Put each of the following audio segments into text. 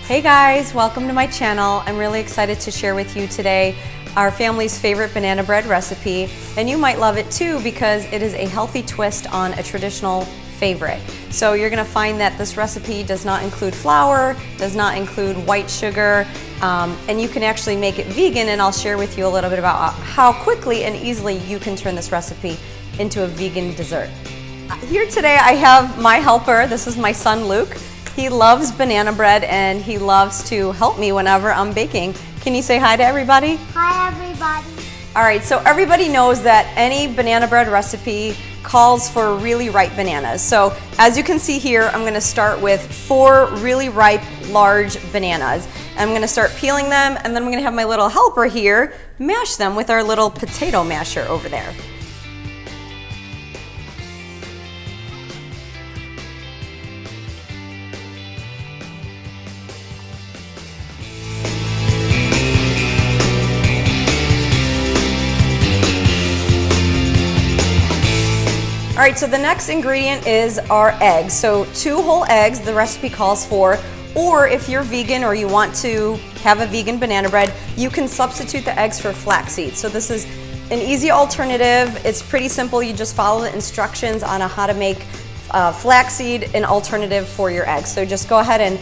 Hey guys, welcome to my channel. I'm really excited to share with you today our family's favorite banana bread recipe, and you might love it too because it is a healthy twist on a traditional favorite. So you're gonna find that this recipe does not include flour, does not include white sugar, and you can actually make it vegan, and I'll share with you a little bit about how quickly and easily you can turn this recipe into a vegan dessert. Here today I have my helper. This is my son Luke. He loves banana bread and he loves to help me whenever I'm baking. Can you say hi to everybody? Hi everybody. All right, so everybody knows that any banana bread recipe calls for really ripe bananas. So as you can see here, I'm gonna start with 4 really ripe, large bananas. I'm gonna start peeling them, and then I'm gonna have my little helper here mash them with our little potato masher over there. All right, so the next ingredient is our eggs. So 2 whole eggs, the recipe calls for, or if you're vegan or you want to have a vegan banana bread, you can substitute the eggs for flaxseed. So this is an easy alternative. It's pretty simple. You just follow the instructions on how to make flaxseed an alternative for your eggs. So just go ahead and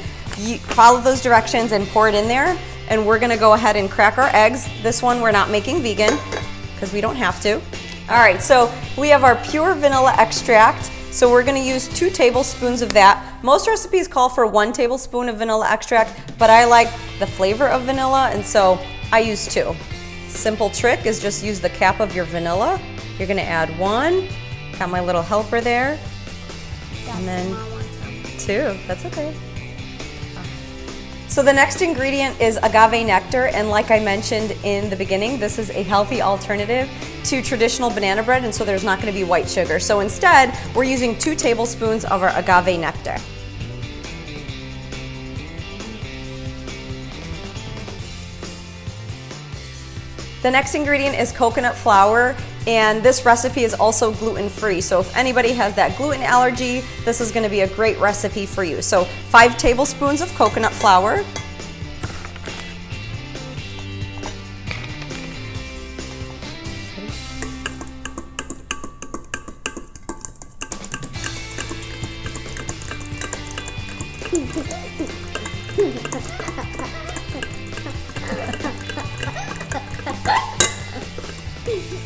follow those directions and pour it in there. And we're gonna go ahead and crack our eggs. This one we're not making vegan because we don't have to. All right, so we have our pure vanilla extract. So we're gonna use 2 tablespoons of that. Most recipes call for 1 tablespoon of vanilla extract, but I like the flavor of vanilla, and so I use 2. Simple trick is just use the cap of your vanilla. You're gonna add 1, got my little helper there, and then 2, that's okay. So the next ingredient is agave nectar, and like I mentioned in the beginning, this is a healthy alternative to traditional banana bread, and so there's not going to be white sugar. So instead, we're using 2 tablespoons of our agave nectar. The next ingredient is coconut flour, and this recipe is also gluten-free. So if anybody has that gluten allergy, this is going to be a great recipe for you. So 5 tablespoons of coconut flour.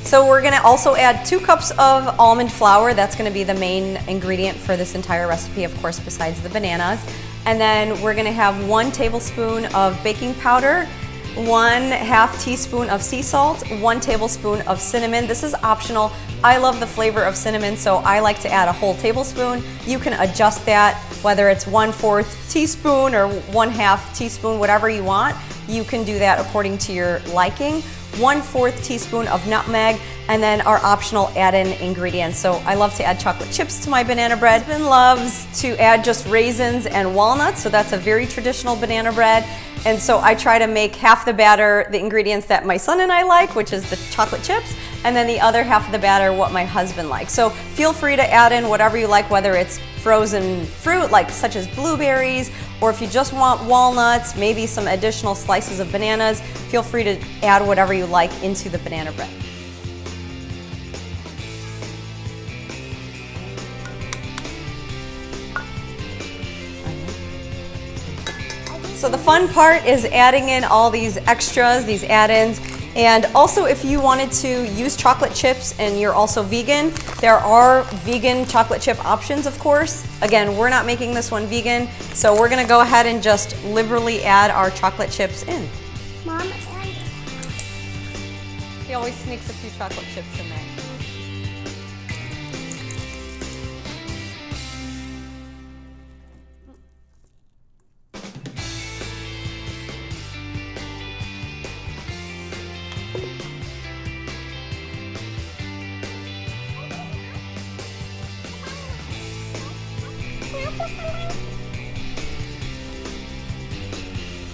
So we're gonna also add 2 cups of almond flour. That's gonna be the main ingredient for this entire recipe, of course, besides the bananas. And then we're gonna have 1 tablespoon of baking powder, 1/2 teaspoon of sea salt, 1 tablespoon of cinnamon. This is optional. I love the flavor of cinnamon, so I like to add a whole tablespoon. You can adjust that, whether it's 1/4 teaspoon or 1/2 teaspoon, whatever you want. You can do that according to your liking. 1/4 teaspoon of nutmeg, and then our optional add-in ingredients. So I love to add chocolate chips to my banana bread. My husband loves to add just raisins and walnuts, so that's a very traditional banana bread. And so I try to make half the batter the ingredients that my son and I like, which is the chocolate chips, and then the other half of the batter what my husband likes. So feel free to add in whatever you like, whether it's frozen fruit like such as blueberries, or if you just want walnuts, maybe some additional slices of bananas, feel free to add whatever you like into the banana bread. So the fun part is adding in all these extras, these add-ins. And also, if you wanted to use chocolate chips and you're also vegan, there are vegan chocolate chip options, of course. Again, we're not making this one vegan, so we're gonna go ahead and just liberally add our chocolate chips in. Mom, He always sneaks a few chocolate chips in there.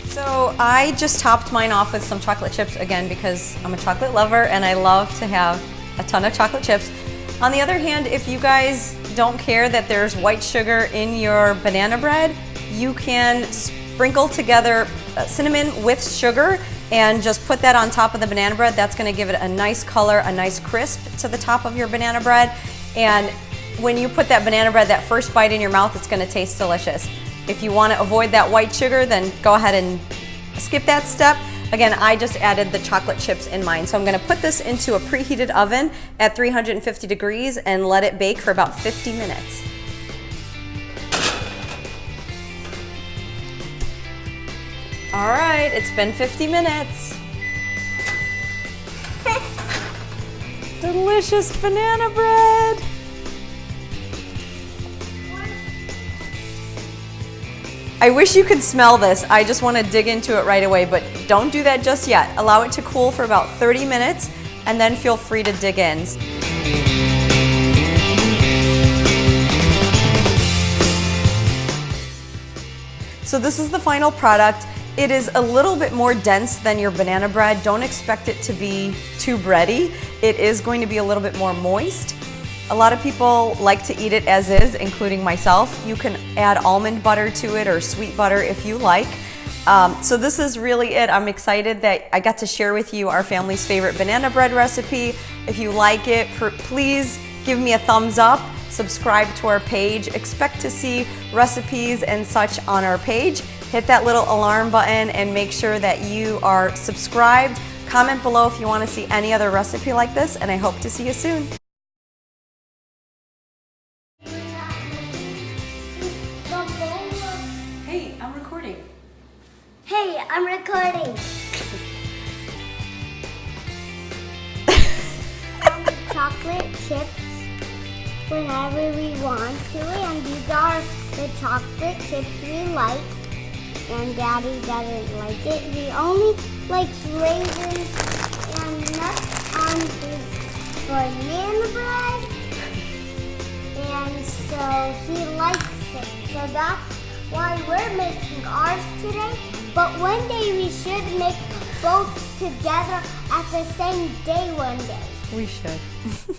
So I just topped mine off with some chocolate chips again because I'm a chocolate lover and I love to have a ton of chocolate chips. On the other hand, if you guys don't care that there's white sugar in your banana bread, you can sprinkle together cinnamon with sugar and just put that on top of the banana bread. That's gonna give it a nice color, a nice crisp to the top of your banana bread. And when you put that banana bread, that first bite in your mouth, it's gonna taste delicious. If you wanna avoid that white sugar, then go ahead and skip that step. Again, I just added the chocolate chips in mine. So I'm gonna put this into a preheated oven at 350 degrees and let it bake for about 50 minutes. All right, it's been 50 minutes. Delicious banana bread. I wish you could smell this. I just want to dig into it right away, but don't do that just yet. Allow it to cool for about 30 minutes and then feel free to dig in. So this is the final product. It is a little bit more dense than your banana bread. Don't expect it to be too bready. It is going to be a little bit more moist. A lot of people like to eat it as is, including myself. You can add almond butter to it or sweet butter if you like. So this is really it. I'm excited that I got to share with you our family's favorite banana bread recipe. If you like it, please give me a thumbs up, subscribe to our page, expect to see recipes and such on our page. Hit that little alarm button and make sure that you are subscribed. Comment below if you want to see any other recipe like this, and I hope to see you soon. Hey, I'm recording. Hey, I'm recording. Chocolate chips whenever we want to, and these are the chocolate chips we like, and Daddy doesn't like it. He only likes raisins and nuts on his banana bread, and so he likes it. So that's why we're making ours today, but one day we should make both together at the same day one day. We should.